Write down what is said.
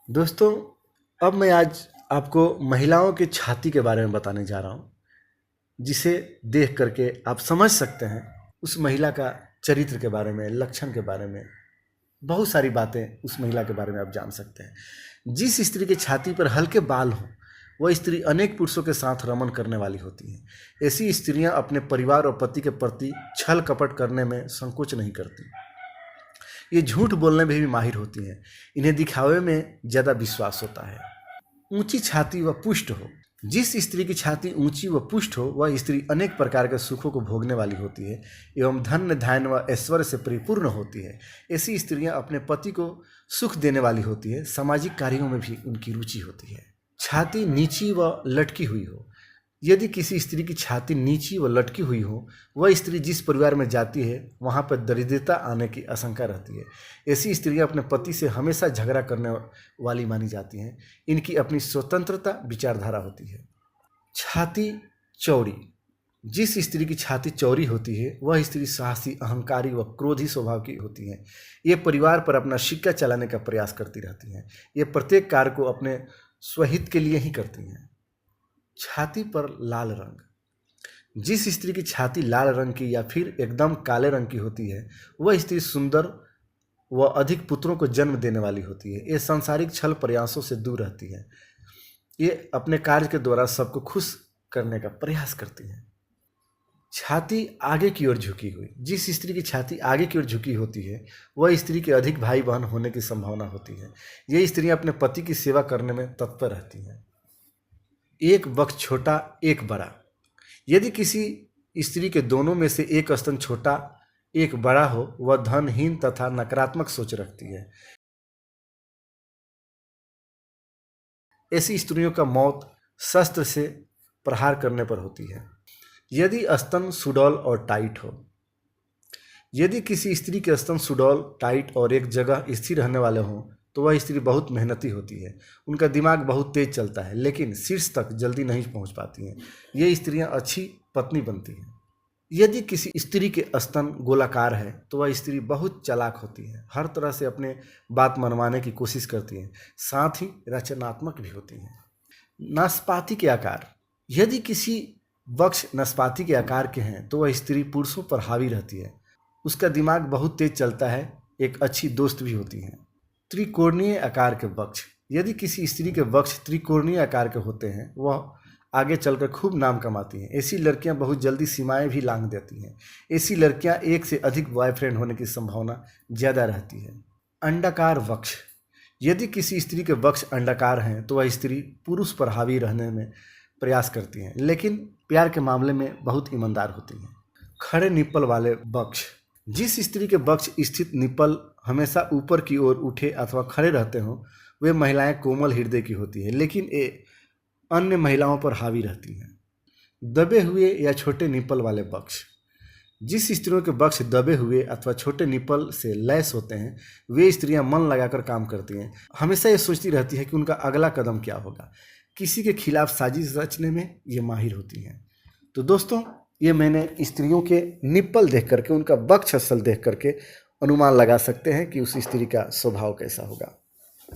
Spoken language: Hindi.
दोस्तों, अब मैं आज आपको महिलाओं की छाती के बारे में बताने जा रहा हूँ, जिसे देख करके आप समझ सकते हैं उस महिला का चरित्र के बारे में, लक्षण के बारे में, बहुत सारी बातें उस महिला के बारे में आप जान सकते हैं। जिस स्त्री की छाती पर हल्के बाल हों, वह स्त्री अनेक पुरुषों के साथ रमन करने वाली होती हैं। ऐसी स्त्रियां अपने परिवार और पति के प्रति छल कपट करने में संकोच नहीं करती। ये झूठ बोलने में भी माहिर होती हैं। इन्हें दिखावे में ज़्यादा विश्वास होता है। ऊंची छाती व पुष्ट हो। जिस स्त्री की छाती ऊंची व पुष्ट हो, वह स्त्री अनेक प्रकार के सुखों को भोगने वाली होती है एवं धन धान्य व ऐश्वर्य से परिपूर्ण होती है। ऐसी स्त्रियां अपने पति को सुख देने वाली होती है। सामाजिक कार्यों में भी उनकी रुचि होती है। छाती नीची व लटकी हुई हो। यदि किसी स्त्री की छाती नीची व लटकी हुई हो, वह स्त्री जिस परिवार में जाती है वहाँ पर दरिद्रता आने की आशंका रहती है। ऐसी स्त्रियां अपने पति से हमेशा झगड़ा करने वाली मानी जाती हैं। इनकी अपनी स्वतंत्रता विचारधारा होती है। छाती चौड़ी। जिस स्त्री की छाती चौड़ी होती है, वह स्त्री साहसी, अहंकारी व क्रोधी स्वभाव की होती है। ये परिवार पर अपना सिक्का चलाने का प्रयास करती रहती हैं। ये प्रत्येक कार्य को अपने स्वहित के लिए ही करती हैं। छाती पर लाल रंग। जिस स्त्री की छाती लाल रंग की या फिर एकदम काले रंग की होती है, वह स्त्री सुंदर व अधिक पुत्रों को जन्म देने वाली होती है। ये सांसारिक छल प्रयासों से दूर रहती है। ये अपने कार्य के द्वारा सबको खुश करने का प्रयास करती है। छाती आगे की ओर झुकी हुई। जिस स्त्री की छाती आगे की ओर झुकी होती है, वह स्त्री के अधिक भाई बहन होने की संभावना होती है। ये स्त्रियां अपने पति की सेवा करने में तत्पर रहती हैं। एक वक्त छोटा, एक बड़ा। यदि किसी स्त्री के दोनों में से एक स्तन छोटा, एक बड़ा हो, वह धनहीन तथा नकारात्मक सोच रखती है। ऐसी स्त्रियों का मौत शस्त्र से प्रहार करने पर होती है। यदि स्तन सुडौल और टाइट हो। यदि किसी स्त्री के स्तन सुडौल, टाइट और एक जगह स्थिर रहने वाले हों, तो वह स्त्री बहुत मेहनती होती है। उनका दिमाग बहुत तेज चलता है, लेकिन शीर्ष तक जल्दी नहीं पहुंच पाती हैं। ये स्त्रियां अच्छी पत्नी बनती हैं। यदि किसी स्त्री के स्तन गोलाकार है, तो वह स्त्री बहुत चालाक होती है। हर तरह से अपने बात मनवाने की कोशिश करती है, साथ ही रचनात्मक भी होती हैं। नाशपाती के आकार। यदि किसी वक्ष नाशपाती के आकार के हैं, तो वह स्त्री पुरुषों पर हावी रहती है। उसका दिमाग बहुत तेज चलता है, एक अच्छी दोस्त भी होती है। त्रिकोणीय आकार के वक्ष। यदि किसी स्त्री के वक्ष त्रिकोणीय आकार के होते हैं, वह आगे चलकर खूब नाम कमाती हैं। ऐसी लड़कियां बहुत जल्दी सीमाएं भी लांघ देती हैं। ऐसी लड़कियां एक से अधिक बॉयफ्रेंड होने की संभावना ज़्यादा रहती है। अंडाकार वक्ष। यदि किसी स्त्री के वक्ष अंडाकार हैं, तो वह स्त्री पुरुष पर हावी रहने में प्रयास करती हैं, लेकिन प्यार के मामले में बहुत ईमानदार होती हैं। खड़े निप्पल वाले वक्ष। जिस स्त्री के वक्ष स्थित निप्पल हमेशा ऊपर की ओर उठे अथवा खड़े रहते हों, वे महिलाएं कोमल हृदय की होती है, लेकिन ये अन्य महिलाओं पर हावी रहती हैं। दबे हुए या छोटे निप्पल वाले वक्ष। जिस स्त्रियों के वक्ष दबे हुए अथवा छोटे निप्पल से लैस होते हैं, वे स्त्रियां मन लगाकर काम करती हैं। हमेशा ये सोचती रहती है कि उनका अगला कदम क्या होगा। किसी के खिलाफ साजिश रचने में ये माहिर होती हैं। तो दोस्तों, ये मैंने स्त्रियों के निप्पल देख करके, उनका वक्ष स्थल देख करके अनुमान लगा सकते हैं कि उस स्त्री का स्वभाव कैसा होगा।